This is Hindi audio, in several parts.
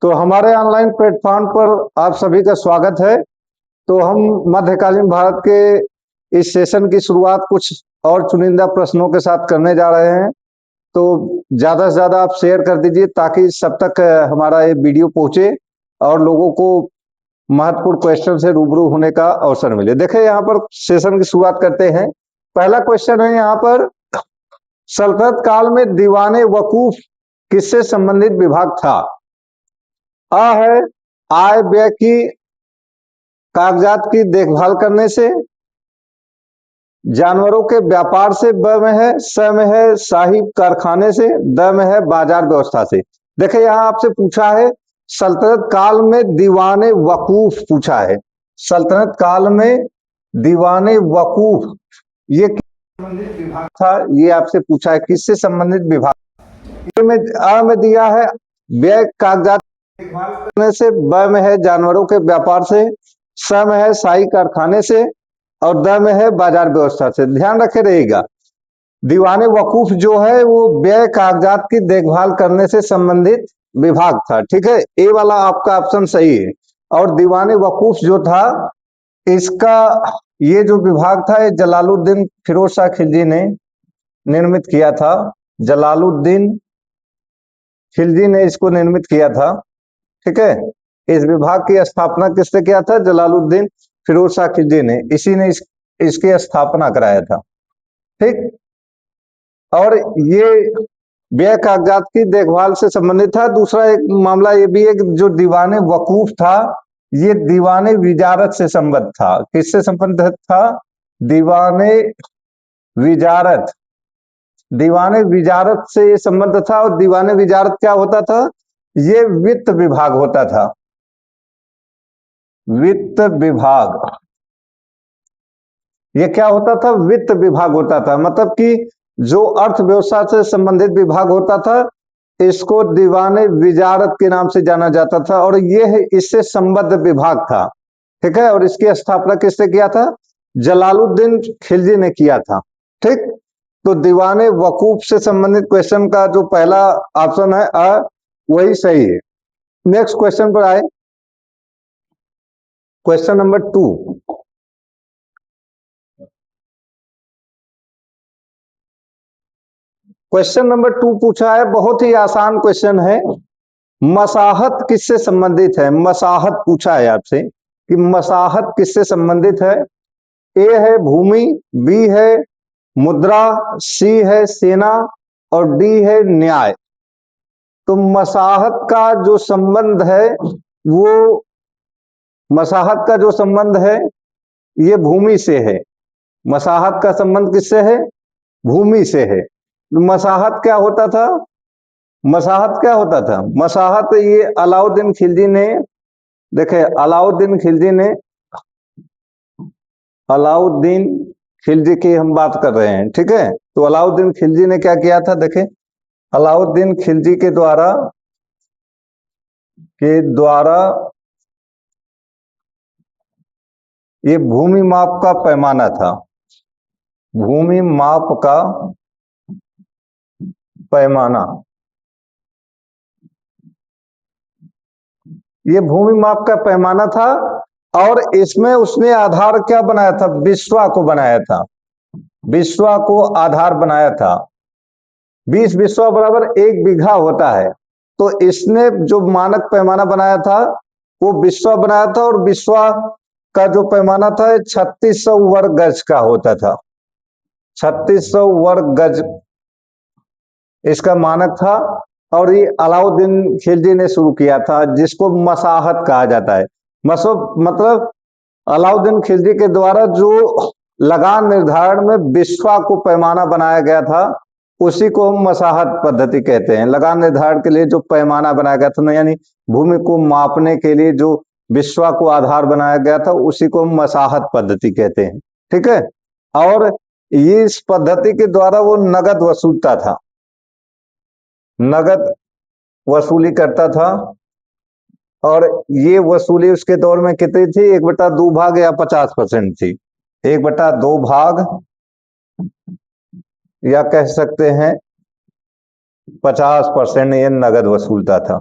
तो हमारे ऑनलाइन प्लेटफॉर्म पर आप सभी का स्वागत है। तो हम मध्यकालीन भारत के इस सेशन की शुरुआत कुछ और चुनिंदा प्रश्नों के साथ करने जा रहे हैं। तो ज्यादा से ज्यादा आप शेयर कर दीजिए ताकि सब तक हमारा ये वीडियो पहुंचे और लोगों को महत्वपूर्ण क्वेश्चन से रूबरू होने का अवसर मिले। देखिए यहाँ पर सेशन की शुरुआत करते हैं। पहला क्वेश्चन है यहाँ पर, सल्तनत काल में दीवाने वकूफ किससे संबंधित विभाग था? अ है आय व्यय की कागजात की देखभाल करने से, जानवरों के व्यापार से, ब में है, स में है शाही कारखाने से, द में है बाजार व्यवस्था से। देखिए यहाँ आपसे पूछा है सल्तनत काल में दीवाने वकूफ पूछा है। सल्तनत काल में दीवाने वकूफ ये संबंधित विभाग था, ये आपसे पूछा है किससे संबंधित विभाग। में अ में दिया है व्यय कागजात देखभाल करने से, ब में है जानवरों के व्यापार से, स में है शाही कारखाने से और द में है बाजार व्यवस्था से। ध्यान रखे रहिएगा, दीवाने वकूफ जो है वो व्यय कागजात की देखभाल करने से संबंधित विभाग था। ठीक है, ए वाला आपका ऑप्शन सही है। और दीवाने वकूफ जो था इसका ये जो विभाग था ये जलालुद्दीन फिरोज शाह खिलजी ने निर्मित किया था। जलालुद्दीन खिलजी ने इसको निर्मित किया था। ठीक है, इस विभाग की स्थापना किसने किया था? जलालुद्दीन फिरोज शाह खिलजी ने, इसी ने इसकी स्थापना कराया था। ठीक, और ये व्यय कागजात की देखभाल से संबंधित था। दूसरा एक मामला ये भी है कि जो दीवाने वकूफ था ये दीवाने विजारत से संबद्ध था। किससे संबंधित था? दीवाने विजारत, दीवाने विजारत से ये संबंध था। और दीवाने विजारत क्या होता था? ये वित्त विभाग होता था। वित्त विभाग, ये क्या होता था? वित्त विभाग होता था। मतलब कि जो अर्थव्यवस्था से संबंधित विभाग होता था इसको दीवाने विजारत के नाम से जाना जाता था और ये इससे संबद्ध विभाग था। ठीक है, और इसकी स्थापना किसने किया था? जलालुद्दीन खिलजी ने किया था। ठीक, तो दीवाने वकूफ से संबंधित क्वेश्चन का जो पहला ऑप्शन है अ, वही सही है। नेक्स्ट क्वेश्चन पर आए, क्वेश्चन नंबर 2। क्वेश्चन नंबर 2 पूछा है, बहुत ही आसान क्वेश्चन है। मसाहत किससे संबंधित है? मसाहत पूछा है आपसे कि मसाहत किससे संबंधित है। ए है भूमि, बी है मुद्रा, सी है सेना और डी है न्याय। तो मसाहत का जो संबंध है वो, मसाहत का जो संबंध है ये भूमि से है। मसाहत का संबंध किससे है? भूमि से है। मसाहत क्या होता था? मसाहत क्या होता था? मसाहत ये अलाउद्दीन खिलजी ने, देखे अलाउद्दीन खिलजी ने, अलाउद्दीन खिलजी की हम बात कर रहे हैं। ठीक है, तो अलाउद्दीन खिलजी ने क्या किया था? देखे अलाउद्दीन खिलजी के द्वारा ये भूमि माप का पैमाना था। भूमि माप का पैमाना, ये भूमि माप का पैमाना था और इसमें उसने आधार क्या बनाया था? बिस्वा को बनाया था। बिस्वा को आधार बनाया था। 20 बिस्वा बराबर 1 बीघा होता है। तो इसने जो मानक पैमाना बनाया था वो बिस्वा बनाया था और बिस्वा का जो पैमाना था 3600 वर्ग गज का होता था। 3600 वर्ग गज इसका मानक था और ये अलाउद्दीन खिलजी ने शुरू किया था जिसको मसाहत कहा जाता है। मतलब अलाउद्दीन खिलजी के द्वारा जो लगान निर्धारण में बिस्वा को पैमाना बनाया गया था उसी को हम मसाहत पद्धति कहते हैं। लगान निर्धारण के लिए जो पैमाना बनाया गया था ना, यानी भूमि को मापने के लिए जो बिस्वा को आधार बनाया गया था उसी को हम मसाहत पद्धति कहते हैं। ठीक है, और ये इस पद्धति के द्वारा वो नगद वसूलता था, नगद वसूली करता था। और ये वसूली उसके दौर में कितनी थी? 1/2 भाग या 50% थी। 1/2 भाग या कह सकते हैं 50% ये नगद वसूलता था।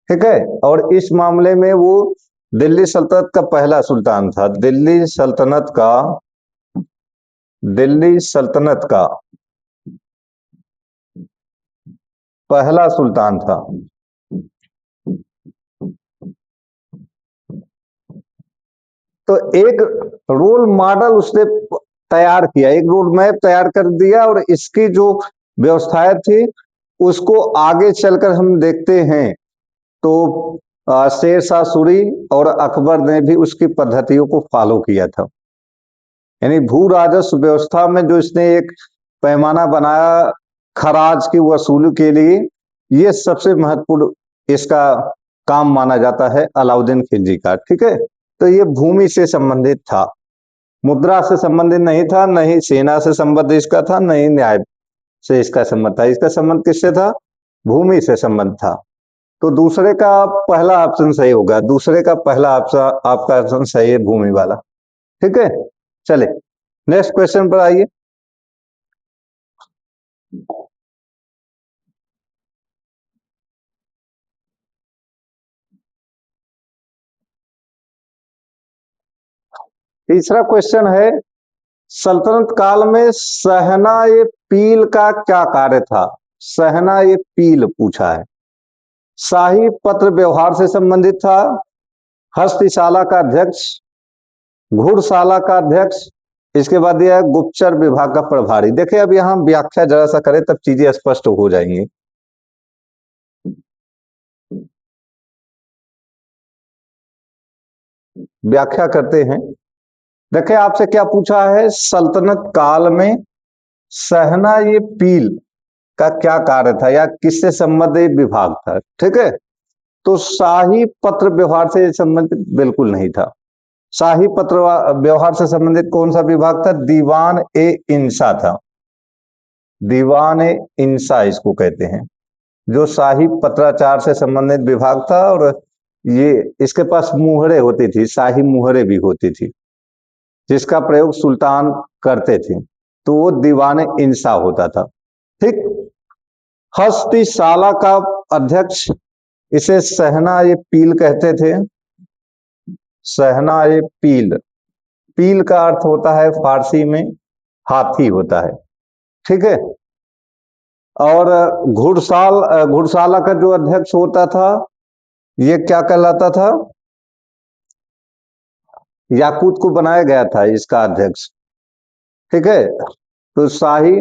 ठीक है। और इस मामले में वो दिल्ली सल्तनत का पहला सुल्तान था। दिल्ली सल्तनत का पहला सुल्तान था। तो एक रोल मॉडल उसने तैयार किया, एक रोड मैप तैयार कर दिया, और इसकी जो व्यवस्थाएं थी उसको आगे चलकर हम देखते हैं तो शेर शाह सूरी और अकबर ने भी उसकी पद्धतियों को फॉलो किया था। यानी भू राजस्व व्यवस्था में जो इसने एक पैमाना बनाया खराज की वसूली के लिए, ये सबसे महत्वपूर्ण इसका काम माना जाता है अलाउद्दीन खिलजी का। ठीक है। तो ये भूमि से संबंधित था, मुद्रा से संबंधित नहीं था, नहीं सेना से संबंध इसका था, नहीं न्याय से इसका संबंध था। इसका संबंध किससे था? भूमि से संबंध था। तो दूसरे का पहला ऑप्शन सही होगा, दूसरे का पहला ऑप्शन आपका ऑप्शन सही है, भूमि वाला। ठीक है। चले नेक्स्ट क्वेश्चन पर आइए। तीसरा क्वेश्चन है, सल्तनत काल में सहना-ए पील का क्या कार्य था? सहना-ए पील पूछा है। शाही पत्र व्यवहार से संबंधित था, हस्तशाला का अध्यक्ष, घुड़शाला का अध्यक्ष, इसके बाद यह गुप्तचर विभाग का प्रभारी। देखिए अब यहां व्याख्या जरा सा करें तब चीजें स्पष्ट हो जाएंगी। व्याख्या करते हैं। देखिए आपसे क्या पूछा है, सल्तनत काल में सहना-ए पील का क्या कार्य था या किससे संबंधित विभाग था? ठीक है। तो शाही पत्र व्यवहार से संबंधित बिल्कुल नहीं था। शाही पत्र व्यवहार से संबंधित कौन सा विभाग था? दीवान ए इंसा था। दीवान ए इंसा इसको कहते हैं, जो शाही पत्राचार से संबंधित विभाग था। और ये इसके पास मुहरे होती थी, शाही मुहरे भी होती थी, जिसका प्रयोग सुल्तान करते थे, तो वो दीवान ए इंसा होता था। ठीक। हस्तिशाला का अध्यक्ष, इसे सहना-ए पील कहते थे। सहना-ए पील, पील का अर्थ होता है फारसी में हाथी होता है। ठीक है। और घुड़शाला का जो अध्यक्ष होता था, ये क्या कहलाता था? याकूत को बनाया गया था इसका अध्यक्ष। ठीक है। तो शाही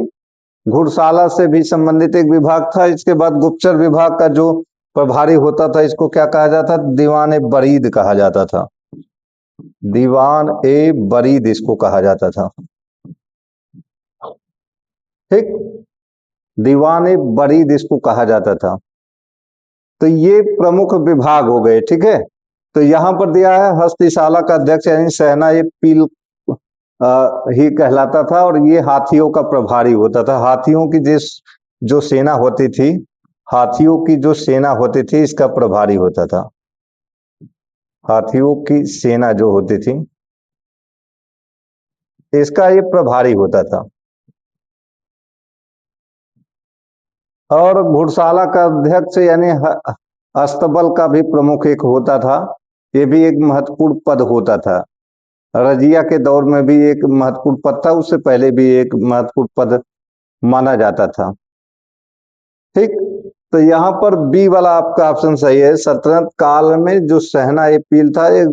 घुड़शाला से भी संबंधित एक विभाग था। इसके बाद गुप्तचर विभाग का जो प्रभारी होता था, इसको क्या कहा जाता? दीवान ए बरीद कहा जाता था। दीवान ए बरीद इसको कहा जाता था। ठीक। दीवान ए बरीद इसको कहा जाता था। तो ये प्रमुख विभाग हो गए। ठीक है। तो यहां पर दिया है हस्तिशाला का अध्यक्ष यानी सहना-ए पील ही कहलाता था, और ये हाथियों का प्रभारी होता था। हाथियों की जो सेना होती थी, हाथियों की जो सेना होती थी, इसका प्रभारी होता था। हाथियों की सेना जो होती थी, इसका ये प्रभारी होता था। और घुड़शाला का अध्यक्ष यानी अस्तबल का भी प्रमुख एक होता था। ये भी एक महत्वपूर्ण पद होता था। रजिया के दौर में भी एक महत्वपूर्ण पद था, उससे पहले भी एक महत्वपूर्ण पद माना जाता था। ठीक। तो यहाँ पर बी वाला आपका ऑप्शन सही है। सल्तनत काल में जो सहना-ए पील था, ये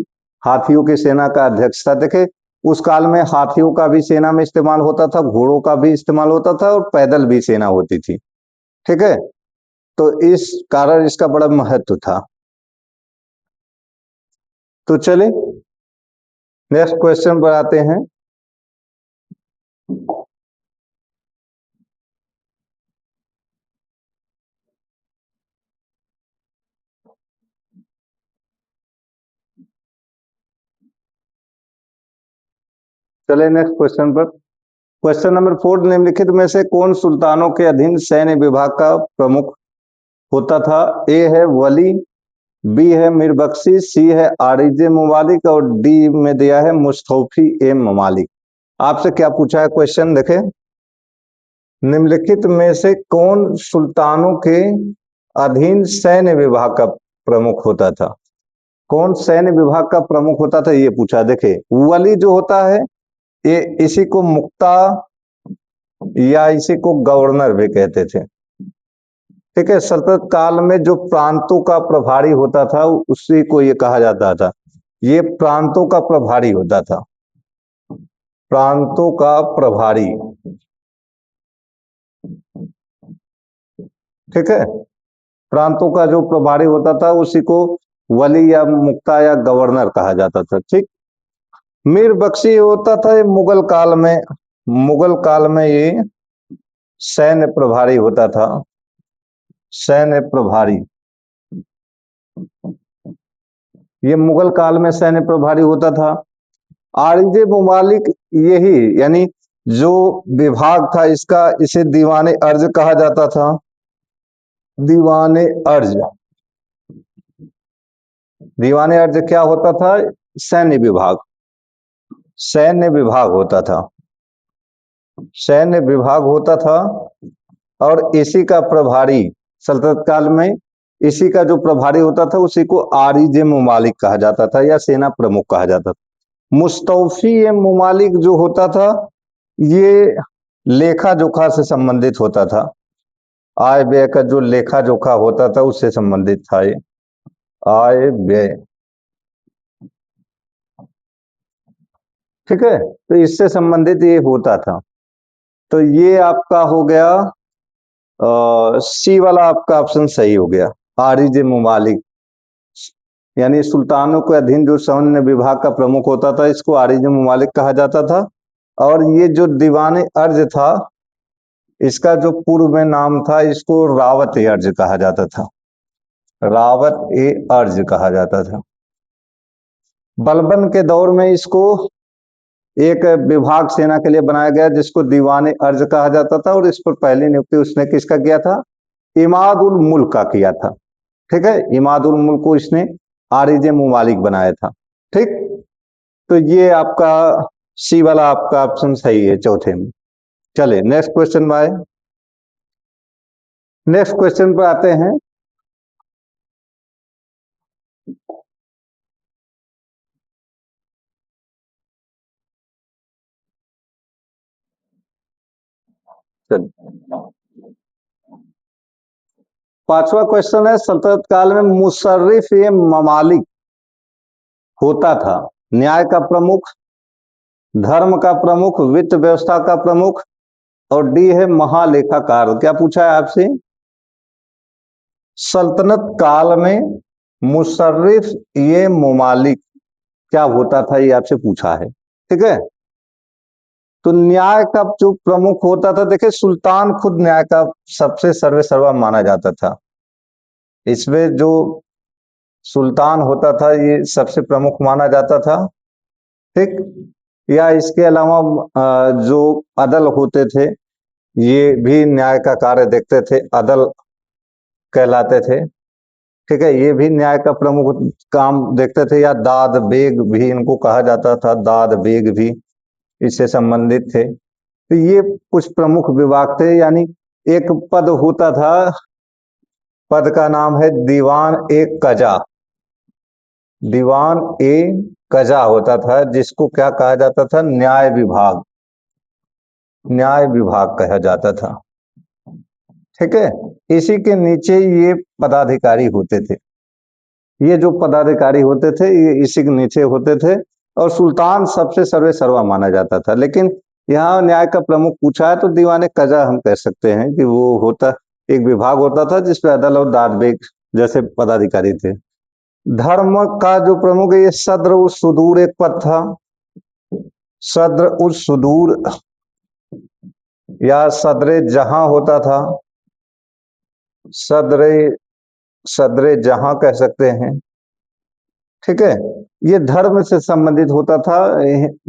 हाथियों की सेना का अध्यक्ष था। देखे उस काल में हाथियों का भी सेना में इस्तेमाल होता था, घोड़ों का भी इस्तेमाल होता था, और पैदल भी सेना होती थी। ठीक है। तो इस कारण इसका बड़ा महत्व था। तो चले नेक्स्ट क्वेश्चन पर आते हैं। चले नेक्स्ट क्वेश्चन पर। क्वेश्चन नंबर 4, निम्नलिखित में से कौन सुल्तानों के अधीन सैन्य विभाग का प्रमुख होता था? ए है वली, बी है मीर बख्शी, सी है आरिज ममालिक, और डी में दिया है मुस्तौफी ए ममालिक। आपसे क्या पूछा है क्वेश्चन देखें, निम्नलिखित में से कौन सुल्तानों के अधीन सैन्य विभाग का प्रमुख होता था। कौन सैन्य विभाग का प्रमुख होता था ये पूछा। देखे वली जो होता है ये इसी को मुक्ता या इसी को गवर्नर भी कहते थे। ठीक है, सल्तनत काल में जो प्रांतों का प्रभारी होता था उसी को ये कहा जाता था। ये प्रांतों का प्रभारी होता था, प्रांतों का प्रभारी। ठीक है, प्रांतों का जो प्रभारी होता था उसी को वली या मुक्ता या गवर्नर कहा जाता था। ठीक, मीर बख्शी होता था ये मुगल काल में, मुगल काल में ये सैन्य प्रभारी होता था, सैन्य प्रभारी। ये मुगल काल में सैन्य प्रभारी होता था। आरिज मुमालिक यही यानी जो विभाग था इसका, इसे दीवाने अर्ज कहा जाता था, दीवाने अर्ज। दीवाने अर्ज क्या होता था? सैन्य विभाग, सैन्य विभाग होता था, सैन्य विभाग होता था। और इसी का प्रभारी सल्तनत काल में, इसी का जो प्रभारी होता था उसी को आरिज मुमालिक कहा जाता था या सेना प्रमुख कहा जाता था। मुस्तौफी मुमालिक जो होता था ये लेखा जोखा से संबंधित होता था, आय व्यय का जो लेखा जोखा होता था उससे संबंधित था ये आय व्यय। ठीक है, तो इससे संबंधित ये होता था। तो ये आपका हो गया सी वाला आपका ऑप्शन सही हो गया, आरिज मुमालिक यानी सुल्तानों के अधीन जो सैन्य विभाग का प्रमुख होता था इसको आरिज मुमालिक कहा जाता था। और ये जो दीवाने अर्ज था इसका जो पूर्व में नाम था इसको रावत ए अर्ज कहा जाता था, रावत ए अर्ज कहा जाता था। बलबन के दौर में इसको एक विभाग सेना के लिए बनाया गया जिसको दीवाने अर्ज कहा जाता था और इस पर पहली नियुक्ति उसने किसका किया था? इमाद उल मुल्क का किया था। ठीक है, इमाद उल मुल्क को इसने आरिज मुमालिक बनाया था। ठीक, तो ये आपका सी वाला आपका ऑप्शन सही है चौथे में। चले next question by, next question पर आते हैं। पांचवा क्वेश्चन है, सल्तनत काल में मुशर्रिफ ये ममालिक होता था न्याय का प्रमुख, धर्म का प्रमुख, वित्त व्यवस्था का प्रमुख, और डी है महालेखाकार। क्या पूछा है आपसे? सल्तनत काल में मुशर्रिफ ये ममालिक क्या होता था ये आपसे पूछा है। ठीक है, तो न्याय का जो प्रमुख होता था, देखिए सुल्तान खुद न्याय का सबसे सर्वे सर्वा माना जाता था। इसमें जो सुल्तान होता था ये सबसे प्रमुख माना जाता था। ठीक, या इसके अलावा जो अदल होते थे ये भी न्याय का कार्य देखते थे, अदल कहलाते थे। ठीक है, ये भी न्याय का प्रमुख काम देखते थे, या दाद बेग भी इनको कहा जाता था, दाद बेग भी इससे संबंधित थे। तो ये कुछ प्रमुख विभाग थे। यानी एक पद होता था, पद का नाम है दीवान ए कजा, दीवान ए कजा होता था जिसको क्या कहा जाता था? न्याय विभाग, न्याय विभाग कहा जाता था। ठीक है, इसी के नीचे ये पदाधिकारी होते थे, ये जो पदाधिकारी होते थे ये इसी के नीचे होते थे। और सुल्तान सबसे सर्वे सर्वा माना जाता था। लेकिन यहाँ न्याय का प्रमुख पूछा है तो दीवाने कजा हम कह सकते हैं कि वो होता, एक विभाग होता था जिसपे अदल और दाद बेग जैसे पदाधिकारी थे। धर्म का जो प्रमुख है ये सद्र उस सुदूर एक पद था, सद्र उस सुदूर या सदरे जहां होता था, सदरे सदरे जहां कह सकते हैं। ठीक है, ये धर्म से संबंधित होता था।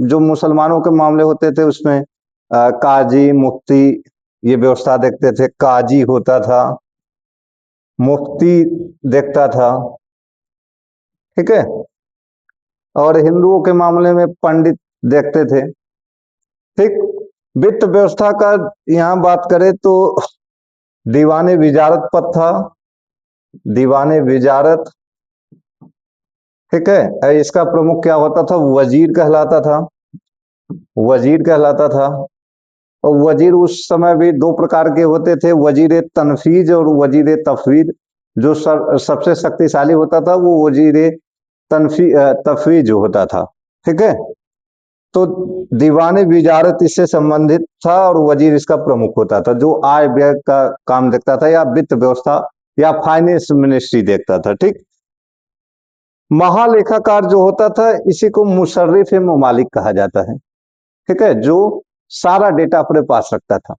जो मुसलमानों के मामले होते थे उसमें काजी मुफ्ती ये व्यवस्था देखते थे, काजी होता था, मुफ्ती देखता था। ठीक है, और हिंदुओं के मामले में पंडित देखते थे। ठीक, वित्त व्यवस्था का यहाँ बात करें तो दीवाने विजारत पद था, दीवाने विजारत। ठीक है। इसका प्रमुख क्या होता था? वजीर कहलाता था, वजीर कहलाता था। और वजीर उस समय भी दो प्रकार के होते थे, वजीर तनफीज और वजीर तफवीज। जो सबसे शक्तिशाली होता था वो वजीर तफवीज होता था। ठीक है। तो दीवान विजारत इससे संबंधित था और वजीर इसका प्रमुख होता था, जो आय व्यय का काम देखता था, या वित्त व्यवस्था या फाइनेंस मिनिस्ट्री देखता था। ठीक। महालेखाकार जो होता था इसी को मुशर्रिफ ममालिक कहा जाता है। ठीक है, जो सारा डेटा अपने पास रखता था।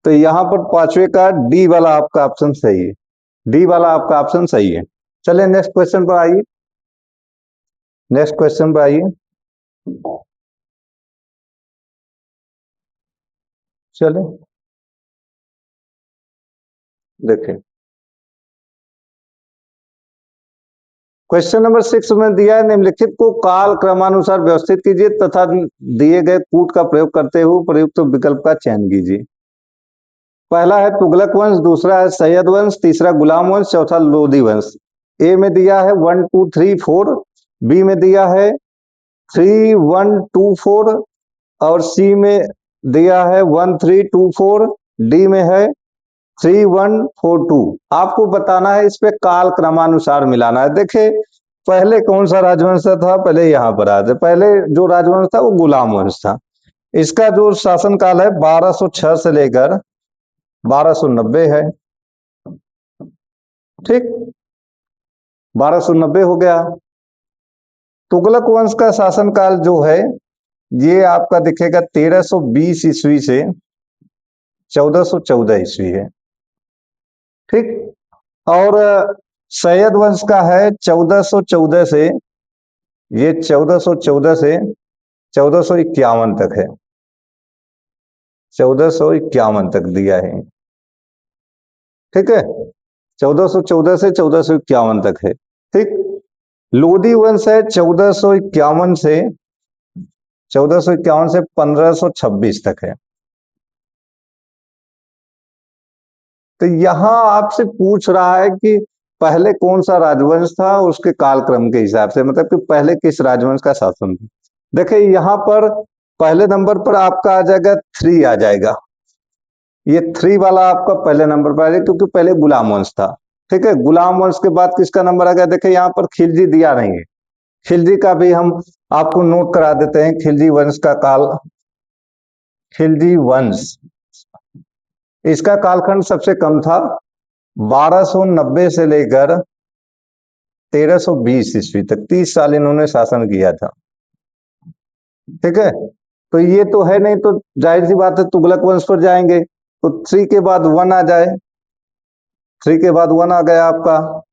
तो यहां पर पांचवे का डी वाला आपका ऑप्शन सही है, डी वाला आपका ऑप्शन सही है। चलिए नेक्स्ट क्वेश्चन पर आइए, नेक्स्ट क्वेश्चन पर आइए। चलिए देखें, क्वेश्चन नंबर 6 में दिया है, निम्नलिखित को काल क्रमानुसार व्यवस्थित कीजिए तथा दिए गए कूट का प्रयोग करते हुए प्रयुक्त विकल्प का चयन कीजिए। पहला है तुगलक वंश, दूसरा है सैयद वंश, तीसरा गुलाम वंश, चौथा लोधी वंश। ए में दिया है 1 2 3 4, बी में दिया है 3 1 2 4, और सी में दिया है 1 3 2 4, डी में है 3 1 4 2। आपको बताना है, इस पे काल क्रमानुसार मिलाना है। देखे पहले कौन सा राजवंश था, पहले यहाँ पर आते। पहले जो राजवंश था वो गुलाम वंश था। इसका जो शासनकाल है 1206 से लेकर 1290 है। ठीक, 1290 हो गया। तुगलक वंश का शासनकाल जो है ये आपका दिखेगा 1320 ईस्वी से 1414 ईस्वी है। ठीक। और सैयद वंश का है 1414 से, ये 1414 से 1451 तक है, 1451 तक दिया है। ठीक है, 1414 से 1451 तक है। ठीक। लोधी वंश है 1451 से 1526 तक है। तो यहां आपसे पूछ रहा है कि पहले कौन सा राजवंश था, उसके कालक्रम के हिसाब से, मतलब कि पहले किस राजवंश का शासन था। देखिए यहां पर पहले नंबर पर आपका आ जाएगा 3 आ जाएगा, ये 3 वाला आपका पहले नंबर पर आ जाएगा, क्योंकि पहले गुलाम वंश था। ठीक है, गुलाम वंश के बाद किसका नंबर आ गया? देखिए यहाँ पर खिलजी दिया नहीं है, खिलजी का भी हम आपको नोट करा देते हैं। खिलजी वंश का काल, खिलजी वंश, इसका कालखंड सबसे कम था, 1290 से लेकर 1320 ईस्वी तक, 30 साल इन्होंने शासन किया था। ठीक है, तो ये तो है नहीं, तो जाहिर सी बात है तुगलक वंश पर जाएंगे। तो 3 के बाद 1 आ जाए, 3 के बाद 1 आ गया आपका।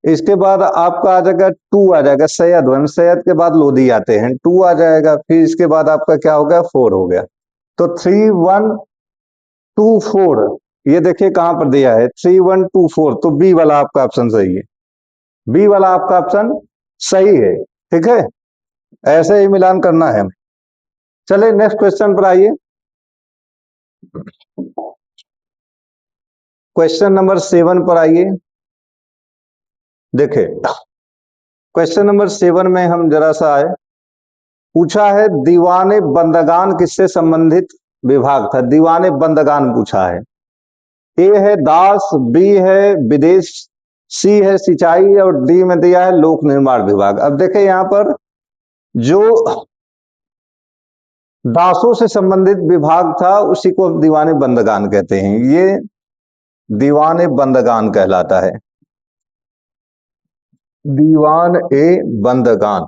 इसके बाद आपका आ जाएगा 2 आ जाएगा सैयद वंश, सैयद के बाद लोधी आते हैं, 2 आ जाएगा। फिर इसके बाद आपका क्या हो गया? 4 हो गया। तो 3 1 2 4, ये देखिए कहां पर दिया है 3 1 2 4, तो बी वाला आपका ऑप्शन सही है, बी वाला आपका ऑप्शन सही है। ठीक है, ऐसे ही मिलान करना है। चलिए नेक्स्ट क्वेश्चन पर आइए, क्वेश्चन नंबर 7 पर आइए। देखिए क्वेश्चन नंबर 7 में हम जरा सा आए, पूछा है दीवाने बंदगान किससे संबंधित विभाग था? दीवाने बंदगान पूछा है। ए है दास, बी है विदेश, सी है सिंचाई, और डी में दिया है लोक निर्माण विभाग। अब देखें यहां पर जो दासों से संबंधित विभाग था उसी को हम दीवाने बंदगान कहते हैं, ये दीवाने बंदगान कहलाता है, दीवान ए बंदगान,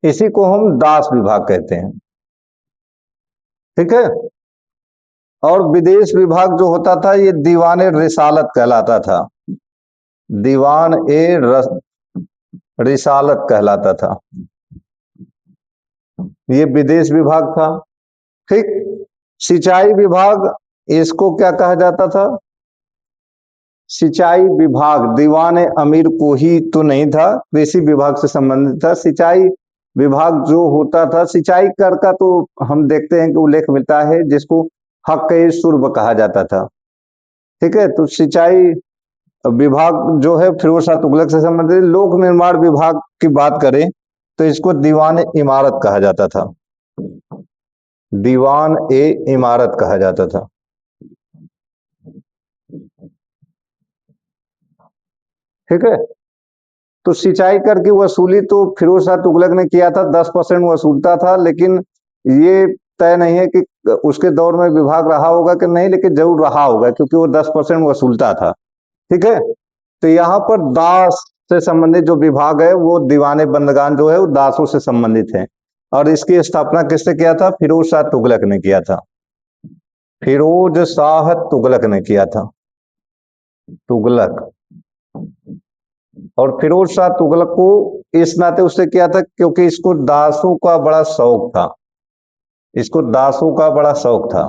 इसी को हम दास विभाग कहते हैं। ठीक है, और विदेश विभाग जो होता था ये दीवान रिसालत कहलाता था, दीवान ए रिसालत कहलाता था, ये विदेश विभाग था। ठीक। सिंचाई विभाग, इसको क्या कहा जाता था? सिंचाई विभाग दीवान अमीर को ही तो नहीं था, कृषि विभाग से संबंधित था। सिंचाई विभाग जो होता था, सिंचाई कर का तो हम देखते हैं कि उल्लेख मिलता है, जिसको हक शुर्ब कहा जाता था। ठीक है, तो सिंचाई विभाग जो है फिरोज शाह तुगलक से संबंधित। लोक निर्माण विभाग की बात करें तो इसको दीवान इमारत कहा जाता था, दीवान ए इमारत कहा जाता था। ठीक है, तो सिंचाई कर की वसूली तो फिरोज शाह तुगलक ने किया था, 10% वसूलता था, लेकिन ये तय नहीं है कि उसके दौर में विभाग रहा होगा कि नहीं, लेकिन जरूर रहा होगा क्योंकि वो 10% वसूलता था। ठीक है, तो यहाँ पर दास से संबंधित जो विभाग है वो दीवाने बंदगान जो है वो दासों से संबंधित है। और इसकी स्थापना किसने किया था? फिरोज शाह तुगलक ने किया था, फिरोज शाह तुगलक ने किया था, तुगलक। और फिरोज शाह तुगलक को इस नाते उससे किया था क्योंकि इसको दासों का बड़ा शौक था, इसको दासों का बड़ा शौक था।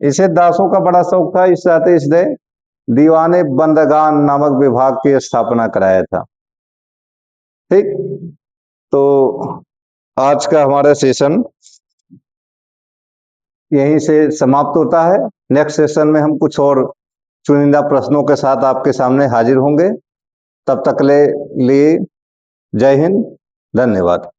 इसे दासों का बड़ा शौक था, इस नाते इसने दीवाने बंदगान नामक विभाग की स्थापना कराया था। ठीक, तो आज का हमारा सेशन यहीं से समाप्त होता है। नेक्स्ट सेशन में हम कुछ और चुनिंदा प्रश्नों के साथ आपके सामने हाजिर होंगे। तब तक ले लिए जय हिंद, धन्यवाद।